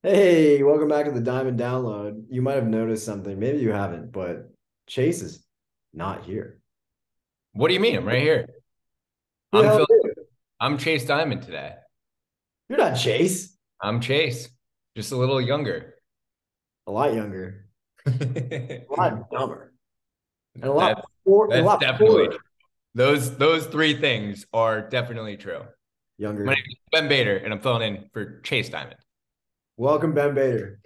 Hey, welcome back to the Diamond Download. You might have noticed something, maybe you haven't, but Chase is not here. What do you mean? I'm right here. Who the I'm hell Phil. are you? I'm Chase Dimond today. You're not Chase. I'm Chase, just a little younger. A lot younger, a lot dumber, and That's a that's lot definitely true. poorer. Those three things are definitely true. My name Younger. is Ben Bader, and I'm filling in for Chase Dimond. Welcome, Ben Bader.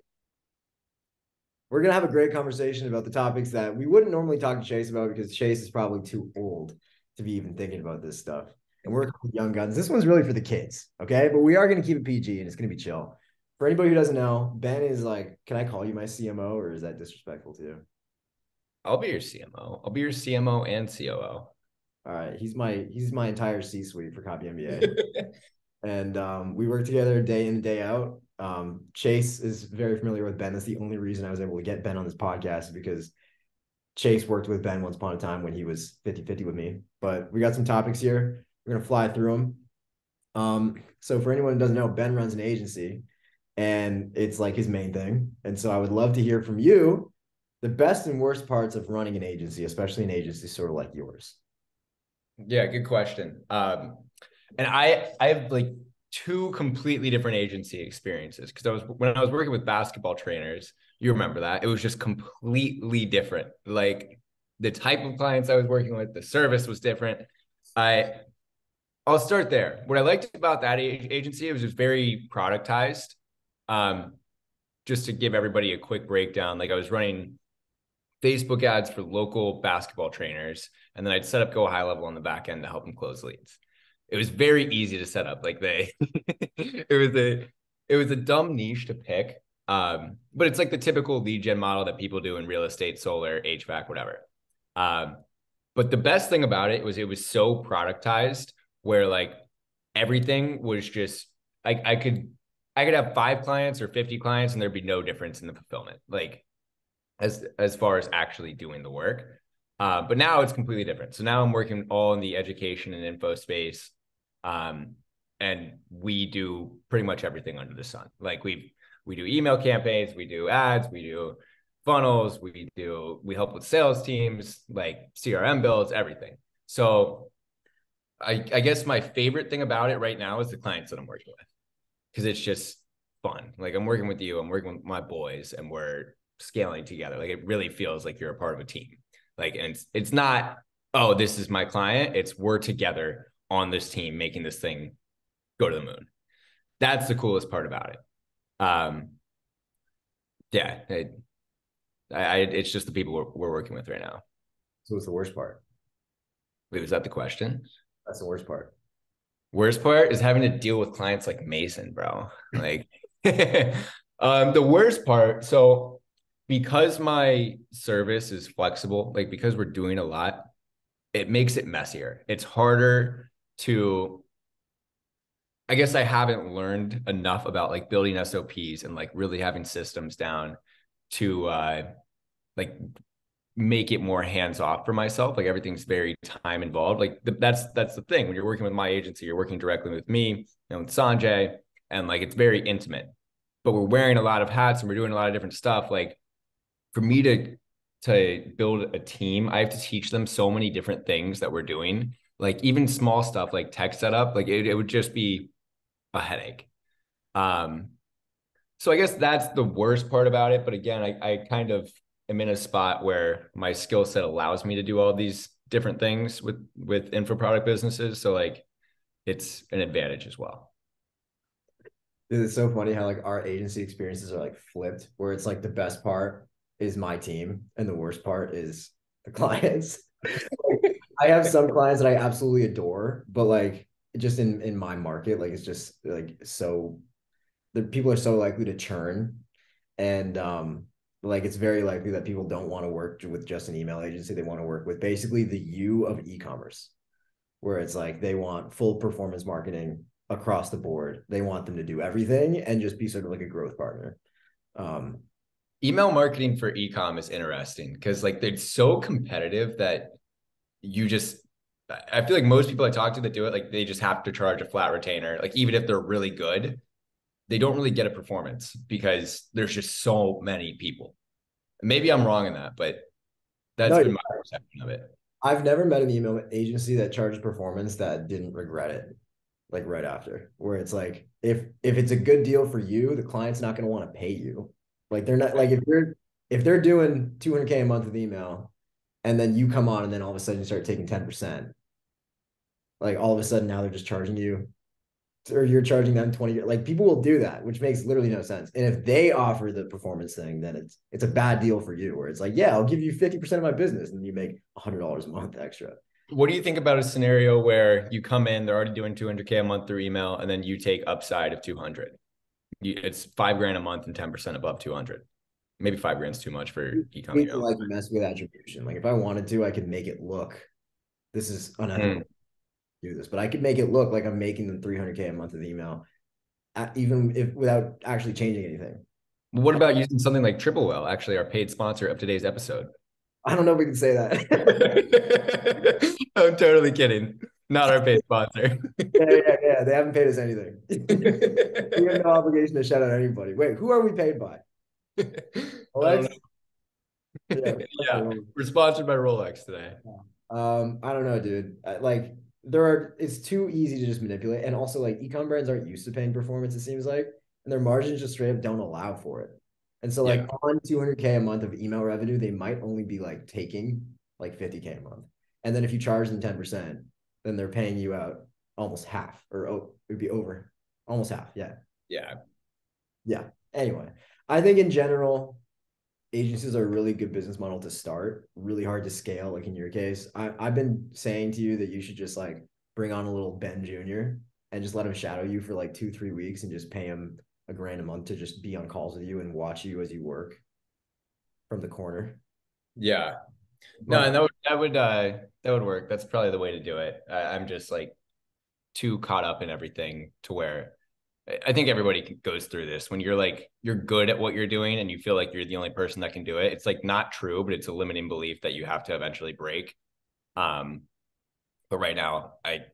We're gonna have a great conversation about the topics that we wouldn't normally talk to Chase about because Chase is probably too old to be even thinking about this stuff. And we're young guns. This one's really for the kids, okay? But we are gonna keep it PG and it's gonna be chill. For anybody who doesn't know, Ben is like, can I call you my CMO or is that disrespectful to you? I'll be your CMO. I'll be your CMO and COO. All right, he's my entire C-suite for Copy MBA, and we work together day in and day out. Chase is very familiar with Ben. That's the only reason I was able to get Ben on this podcast because Chase worked with Ben once upon a time when he was 50-50 with me. But we got some topics here. We're gonna fly through them. So for anyone who doesn't know, Ben runs an agency, and it's like his main thing. And so I would love to hear from you the best and worst parts of running an agency, especially an agency sort of like yours. Yeah, good question. And I have like two completely different agency experiences because I was when I was working with basketball trainers, you remember that it was just completely different. Like the type of clients I was working with, the service was different. I I'll start there. What I liked about that agency, it was just very productized. Um, just to give everybody a quick breakdown, like I was running Facebook ads for local basketball trainers, and then I'd set up Go High Level on the back end to help them close leads. It was very easy to set up. Like it was a dumb niche to pick, but it's like the typical lead gen model that people do in real estate, solar, HVAC, whatever. Um, but the best thing about it was so productized, where like everything was just like I could have 5 clients or 50 clients, and there'd be no difference in the fulfillment. Like as far as actually doing the work. But now it's completely different. So now I'm working all in the education and info space. Um, and we do pretty much everything under the sun. Like we do email campaigns, we do ads, we do funnels, we help with sales teams, like CRM builds, everything. So I guess my favorite thing about it right now is the clients that I'm working with because it's just fun. Like I'm working with you, I'm working with my boys, and we're scaling together. Like it really feels like you're a part of a team. Like, and it's not, oh, this is my client. It's we're together on this team making this thing go to the moon. That's the coolest part about it. Um, yeah, it's just the people we're working with right now. So what's the worst part? Wait, was that the question? That's the worst part. Worst part is having to deal with clients like Mason, bro. Like, the worst part. So, because my service is flexible, like because we're doing a lot, it makes it messier. It's harder to. I guess I haven't learned enough about like building SOPs and like really having systems down to like make it more hands off for myself. Like everything's very time involved. Like that's the thing when you're working with my agency, you're working directly with me and with Sanjay, and like it's very intimate. But we're wearing a lot of hats and we're doing a lot of different stuff. Like for me to build a team, I have to teach them so many different things that we're doing. Like even small stuff like tech setup, like it would just be a headache. Um, so I guess that's the worst part about it. But again, I kind of am in a spot where my skill set allows me to do all these different things with info product businesses. So like it's an advantage as well. It's so funny how like our agency experiences are like flipped, where it's like the best part is my team and the worst part is the clients. I have some clients that I absolutely adore, but like just in my market, like it's just like so the people are so likely to churn, and like it's very likely that people don't want to work with just an email agency. They want to work with basically the U of e-commerce, where it's like they want full performance marketing across the board. They want them to do everything and just be sort of like a growth partner. Um, Email marketing for ecom is interesting because like it's so competitive that you just I feel like most people I talk to that do it, like they just have to charge a flat retainer, like even if they're really good. they don't really get a performance because there's just so many people. Maybe I'm wrong in that, but that's No, been my perception of it. I've never met an email agency that charged performance that didn't regret it, like right after. Where it's like, if it's a good deal for you, the client's not going to want to pay you. Like they're not like if they're doing 200K a month with email, and then you come on, and then all of a sudden you start taking 10%. Like all of a sudden now they're just charging you, or you're charging them 20. Like people will do that, which makes literally no sense. And if they offer the performance thing, then it's a bad deal for you. Where it's like, yeah, I'll give you 50% of my business, and you make $100 a month extra. What do you think about a scenario where you come in, they're already doing 200K a month through email, and then you take upside of 200? It's 5 grand a month and 10% above 200. Maybe 5 grand's too much for You econ need to email. like mess with attribution. Like if I wanted to, I could make it look, this is unethical Mm. to do this, but I could make it look like I'm making them 300K a month of email, even if without actually changing anything. What about using something like Triple Whale, actually our paid sponsor of today's episode? I don't know if we can say that. I'm totally kidding. Not our paid sponsor. Yeah. They haven't paid us anything. We have no obligation to shout out anybody. Wait, who are we paid by? I don't Alex? Yeah. know. Yeah, we're sponsored by Rolex today. I don't know, dude. Like there are, it's too easy to just manipulate, and also like ecom brands aren't used to paying performance. It seems like, and their margins just straight up don't allow for it. And so Yeah, like on 200K a month of email revenue, they might only be like taking like 50K a month, and then if you charge them 10%, then they're paying you out almost half, or oh, it would be over almost half. Yeah, yeah. yeah. Anyway, I think in general, agencies are a really good business model to start, really hard to scale. Like in your case, I've been saying to you that you should just like bring on a little Ben Jr. and just let him shadow you for like 2, 3 weeks and just pay him $1 grand a month to just be on calls with you and watch you as you work from the corner. Yeah. No, and But that would work. That's probably the way to do it. I'm just like too caught up in everything to where I think everybody goes through this when you're like you're good at what you're doing and you feel like you're the only person that can do it. It's like not true, but it's a limiting belief that you have to eventually break. Um, but right now I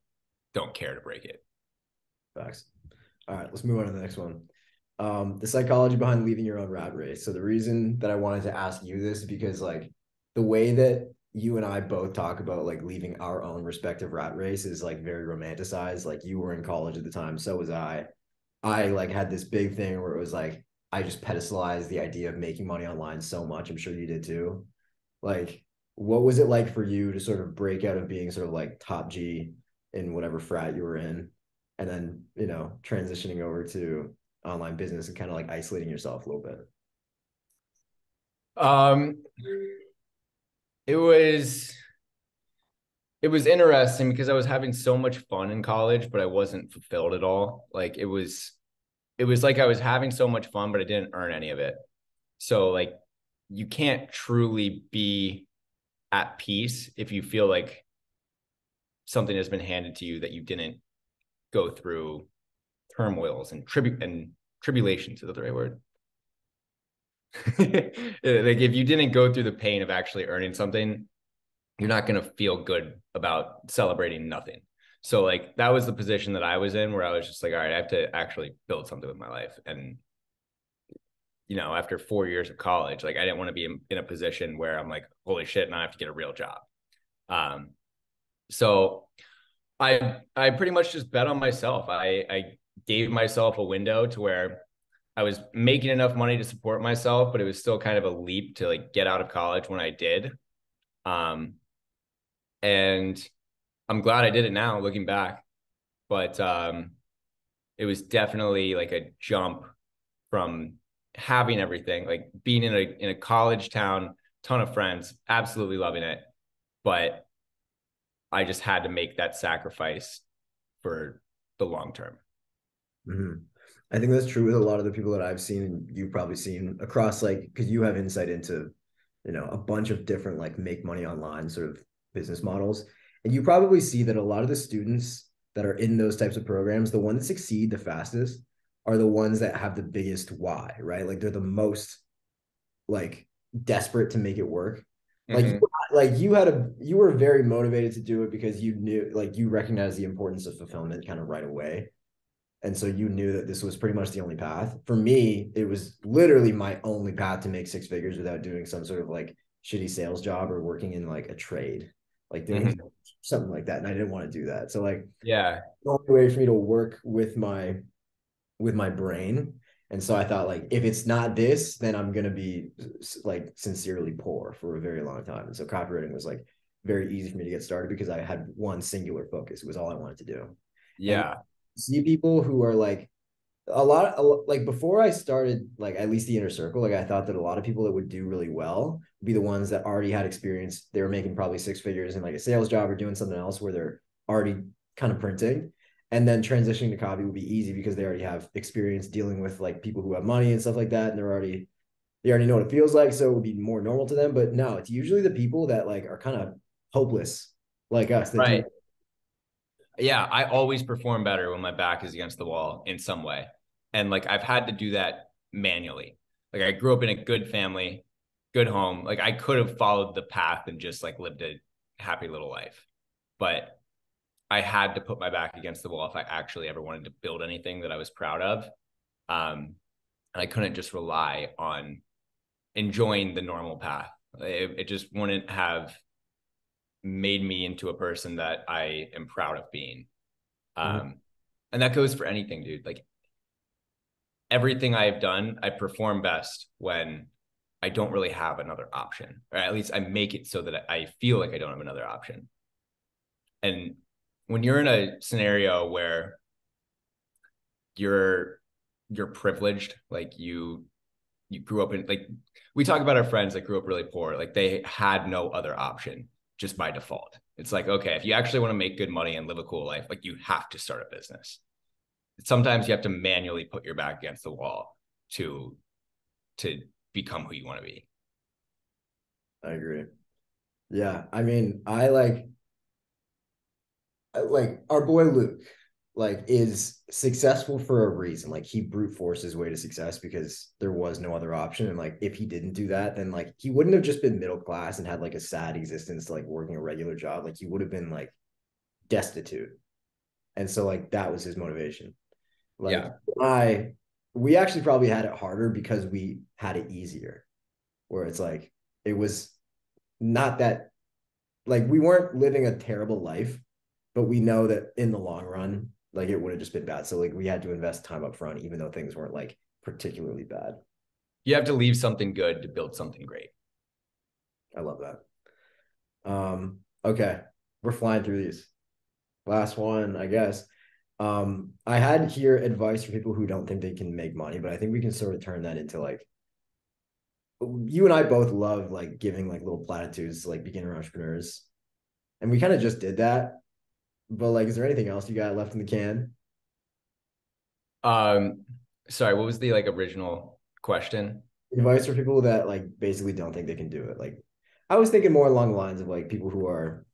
don't care to break it. facts. All right, let's move on to the next one. The psychology behind leaving your own rat race. So the reason that I wanted to ask you this is because like the way that you and I both talk about like leaving our own respective rat race is like very romanticized. Like you were in college at the time, so was I. I like had this big thing where it was like I just pedestalized the idea of making money online so much. I'm sure you did too. Like, what was it like for you to sort of break out of being sort of like top G in whatever frat you were in, and then transitioning over to online business and kind of like isolating yourself a little bit? Um, it was it was interesting because I was having so much fun in college, but I wasn't fulfilled at all. Like it was like I was having so much fun, but I didn't earn any of it. So like you can't truly be at peace if you feel like something has been handed to you that you didn't go through turmoils and tribulations. Is that the right word? Like if you didn't go through the pain of actually earning something, you're not going to feel good about celebrating nothing. So like that was the position that I was in where I was just like, all right, I have to actually build something with my life. And after 4 years of college, like I didn't want to be in a position where I'm like, holy shit, now I have to get a real job. Um, so I pretty much just bet on myself. I gave myself a window to where I was making enough money to support myself, but it was still kind of a leap to like get out of college when I did. Um, and I'm glad I did it now looking back, but it was definitely like a jump from having everything, like being in a college town, ton of friends, absolutely loving it, but I just had to make that sacrifice for the long term. Mm-hmm. I think that's true with a lot of the people that I've seen, and you've probably seen across, like, because you have insight into, a bunch of different like make money online sort of business models. And you probably see that a lot of the students that are in those types of programs, the ones that succeed the fastest are the ones that have the biggest why, right? Like they're the most like desperate to make it work. Like Mm-hmm. you were very motivated to do it because you knew, like, you recognized the importance of fulfillment kind of right away. And so you knew that this was pretty much the only path. For me, it was literally my only path to make six figures without doing some sort of like shitty sales job or working in like a trade, like doing Mhm. something like that. And I didn't want to do that. So like Yeah. the only way for me to work with my brain. And so I thought like if it's not this, then I'm gonna be like sincerely poor for a very long time. And so copywriting was like very easy for me to get started because I had one singular focus. It was all I wanted to do. And Yeah. see people who are like like before I started like at least the inner circle, like I thought that a lot of people that would do really well would be the ones that already had experience. They were making probably six figures in like a sales job or doing something else where they're already kind of printing. And then transitioning to copy would be easy because they already have experience dealing with like people who have money and stuff like that. And they already know what it feels like. So it would be more normal to them. But no, it's usually the people that like are kind of hopeless like us that do. Right. Yeah, I always perform better when my back is against the wall in some way. And like I've had to do that manually. Like I grew up in a good family, good home. Like I could have followed the path and just like lived a happy little life. But I had to put my back against the wall if I actually ever wanted to build anything that I was proud of. And I couldn't just rely on enjoying the normal path. It just wouldn't have made me into a person that I am proud of being. Mhm. Um, and that goes for anything, dude. Like everything I've done, I perform best when I don't really have another option, or at least I make it so that I feel like I don't have another option. And when you're in a scenario where you're you're privileged, like you grew up in like we talk about our friends that grew up really poor, like they had no other option just by default. It's like, okay, if you actually want to make good money and live a cool life, like you have to start a business. Sometimes you have to manually put your back against the wall to to become who you want to be. I agree. Yeah. I mean, like our boy Luke, like is successful for a reason. Like he brute forced his way to success because there was no other option. And like if he didn't do that, then like he wouldn't have just been middle class and had like a sad existence, like working a regular job. Like he would have been like destitute. And so like that was his motivation. Like Yeah. I we actually probably had it harder because we had it easier, where it's like it was not that like we weren't living a terrible life, but we know that in the long run, like it would have just been bad. So like we had to invest time up front, even though things weren't like particularly bad. You have to leave something good to build something great. I love that. Okay. We're flying through these. Last one, I guess. I had here advice for people who don't think they can make money, but I think we can sort of turn that into like you and I both love like giving like little platitudes to like beginner entrepreneurs. And we kind of just did that. But like, is there anything else you got left in the can? Um, Sorry, what was the like original question? Advice for people that like basically don't think they can do it. Like, I was thinking more along the lines of like people who are,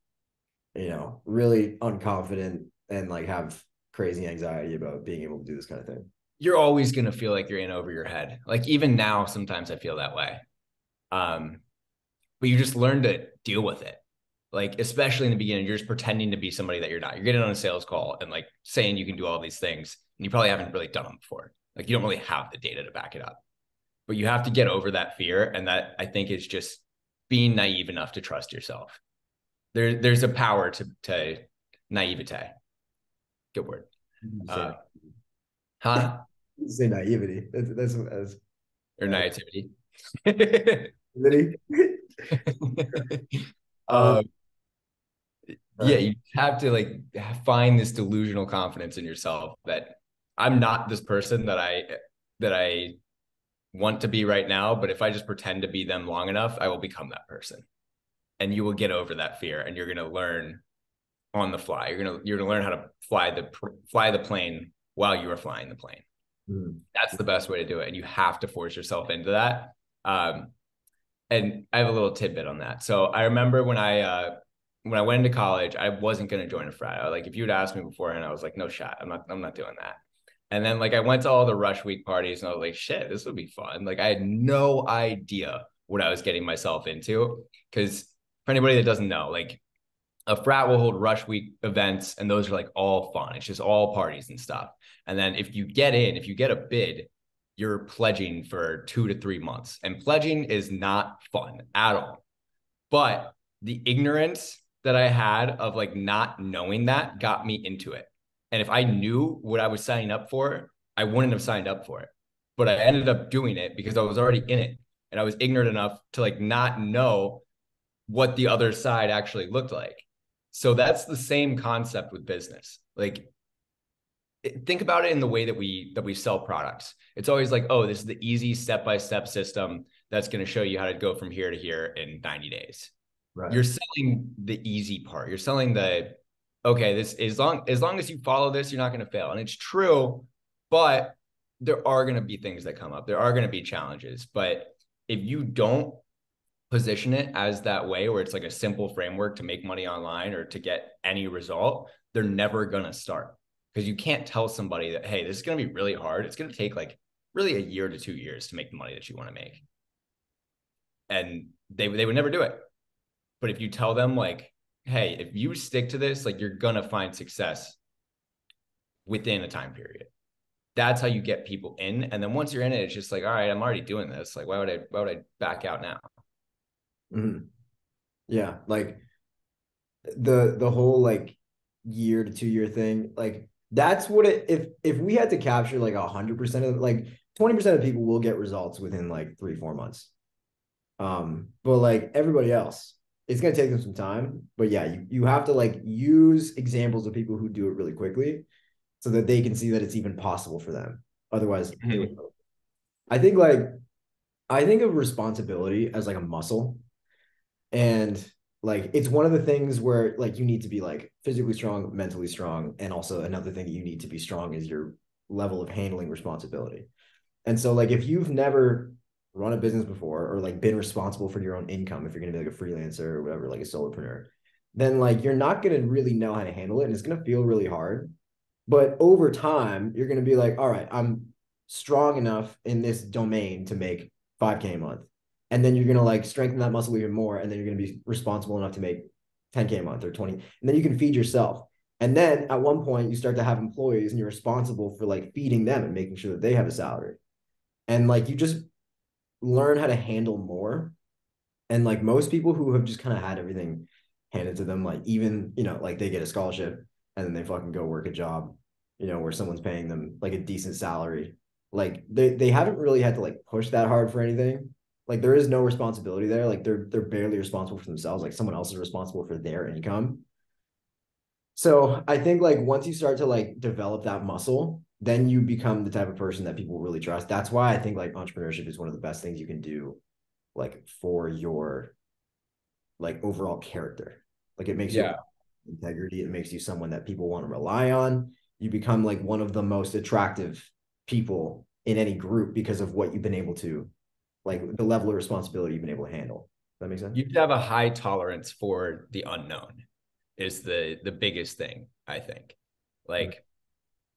really unconfident and like have crazy anxiety about being able to do this kind of thing. You're always gonna feel like you're in over your head. Like even now, sometimes I feel that way. Um, but you just learn to deal with it. Like, especially in the beginning, you're just pretending to be somebody that you're not. You're getting on a sales call and like saying you can do all these things, and you probably haven't really done them before. Like, you don't really have the data to back it up. But you have to get over that fear. And that I think is just being naive enough to trust yourself. There's a power to naivete. Good word. You say, Uh, huh? you say naivety. That's Or uh, naivety. naivety. um, uh, yeah, uh, you have to like find this delusional confidence in yourself that I'm not this person that I want to be right now, but if I just pretend to be them long enough, I will become that person. And you will get over that fear and you're going to learn on the fly. You're going to learn how to fly the plane while you are flying the plane. hmm. That's the best way to do it and you have to force yourself into that. And I have a little tidbit on that. So I remember when I went into college, I wasn't going to join a frat. Like if you'd asked me beforehand, I was like, no shot. I'm not doing that. And then like I went to all the rush week parties and I was like, shit, this would be fun. Like I had no idea what I was getting myself into. Because for anybody that doesn't know, like A frat will hold rush week events, and those are like all fun. It's just all parties and stuff. And then if you get in, if you get a bid, you're pledging for 2 to 3 months. And pledging is not fun at all. But the ignorance that I had of like not knowing that got me into it. And if I knew what I was signing up for, I wouldn't have signed up for it. But I ended up doing it because I was already in it. And I was ignorant enough to like not know what the other side actually looked like. So that's the same concept with business. Like think about it in the way that we sell products. It's always like, oh, this is the easy step-by-step system that's going to show you how to go from here to here in 90 days. Right. You're selling the easy part. You're selling the okay, this as long as you follow this, you're not going to fail. And it's true, but there are going to be things that come up. There are going to be challenges. But if you don't position it as that way, where it's like a simple framework to make money online or to get any result, they're never going to start because you can't tell somebody that, hey, this is going to be really hard. It's going to take like really a year to 2 years to make the money that you want to make. And they would never do it. But if you tell them like, hey, if you stick to this, like you're going to find success within a time period. That's how you get people in. And then once you're in it, it's just like, all right, I'm already doing this. Like, why would I back out now? Mm-hmm. Yeah, like the whole like year to 2 year thing, like that's what it if we had to capture like 100% of like 20% of people will get results within like 3-4 months. But like everybody else, it's gonna take them some time. But yeah, you have to like use examples of people who do it really quickly so that they can see that it's even possible for them. Otherwise, they would. I think like I think of responsibility as like a muscle. And like it's one of the things where like you need to be like physically strong, mentally strong, and also another thing that you need to be strong is your level of handling responsibility. And so like if you've never run a business before or like been responsible for your own income, if you're going to be like a freelancer or whatever, like a solopreneur, then like you're not going to really know how to handle it and it's going to feel really hard. But over time, you're going to be like, all right, I'm strong enough in this domain to make 5K a month. And then you're going to like strengthen that muscle even more. And then you're going to be responsible enough to make 10K a month or 20. And then you can feed yourself. And then at one point, you start to have employees and you're responsible for like feeding them and making sure that they have a salary. And like you just learn how to handle more. And like most people who have just kind of had everything handed to them, like even, like they get a scholarship and then they fucking go work a job, where someone's paying them like a decent salary. Like they haven't really had to like push that hard for anything. Like there is no responsibility there. Like they're barely responsible for themselves. Like someone else is responsible for their income. So I think like once you start to like develop that muscle, then you become the type of person that people really trust. That's why I think like entrepreneurship is one of the best things you can do, like for your like overall character. Like it makes you Yeah. integrity. It makes you someone that people want to rely on. You become like one of the most attractive people in any group because of what you've been able to, like the level of responsibility you've been able to handle. Does that make sense? You have to have a high tolerance for the unknown is the biggest thing, I think. Like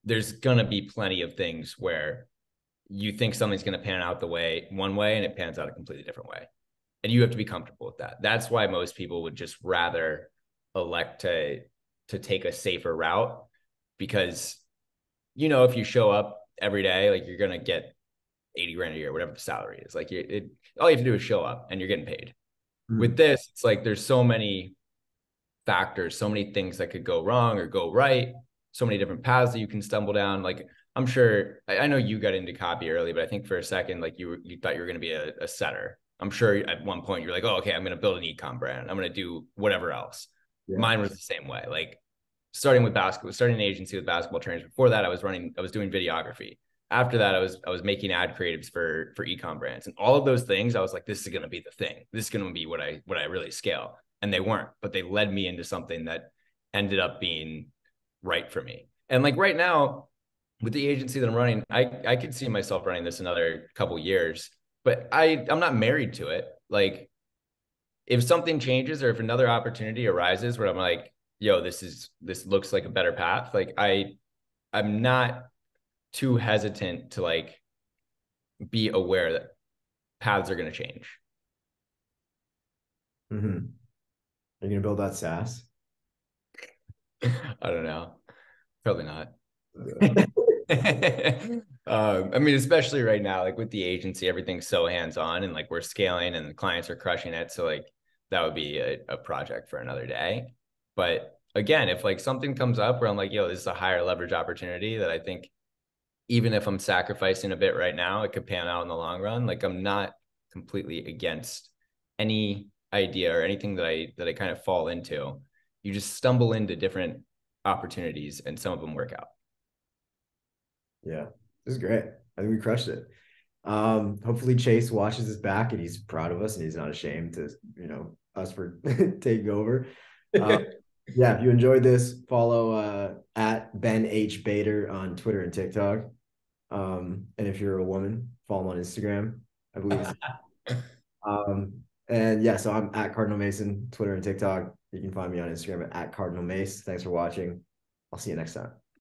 there's gonna be plenty of things where you think something's gonna pan out the way one way and it pans out a completely different way. And you have to be comfortable with that. That's why most people would just rather elect to take a safer route because if you show up every day, like you're gonna get 80 grand a year, whatever the salary is. Like all you have to do is show up and you're getting paid. With Mm-hmm. this, it's like there's so many factors, so many things that could go wrong or go right, so many different paths that you can stumble down. Like I'm sure I know you got into copy early, but I think for a second, like you thought you were going to be a setter. I'm sure at one point you're like, oh, okay, I'm going to build an ecom brand. I'm going to do whatever else. Yeah. Mine was the same way. Like starting with basketball, starting an agency with basketball trainers. Before that, I was doing videography. After that, I was making ad creatives for ecom brands, and all of those things. I was like, this is going to be the thing. This is going to be what I really scale. And they weren't, but they led me into something that ended up being right for me. And like right now, with the agency that I'm running, I could see myself running this another couple years, but I'm not married to it. Like if something changes or if another opportunity arises where I'm like, yo, this looks like a better path. Like I'm not too hesitant to like be aware that paths are going to change. Mm-hmm. Are you gonna build that SaaS? I don't know. Probably not. I mean, especially right now, like with the agency, everything's so hands-on and like we're scaling and the clients are crushing it. So like that would be a project for another day. But again, if like something comes up where I'm like, yo, this is a higher leverage opportunity that I think even if I'm sacrificing a bit right now, it could pan out in the long run. Like I'm not completely against any idea or anything that I kind of fall into. You just stumble into different opportunities and some of them work out. Yeah, this is great. I think we crushed it. Hopefully Chase watches this back and he's proud of us and he's not ashamed to, us for taking over. Uh, yeah, if you enjoyed this, follow at Ben H. Bader on Twitter and TikTok. And if you're a woman, follow him on Instagram. I believe it's and yeah, so I'm at Cardinal Mason, Twitter and TikTok. You can find me on Instagram at Cardinal Mace. Thanks for watching. I'll see you next time.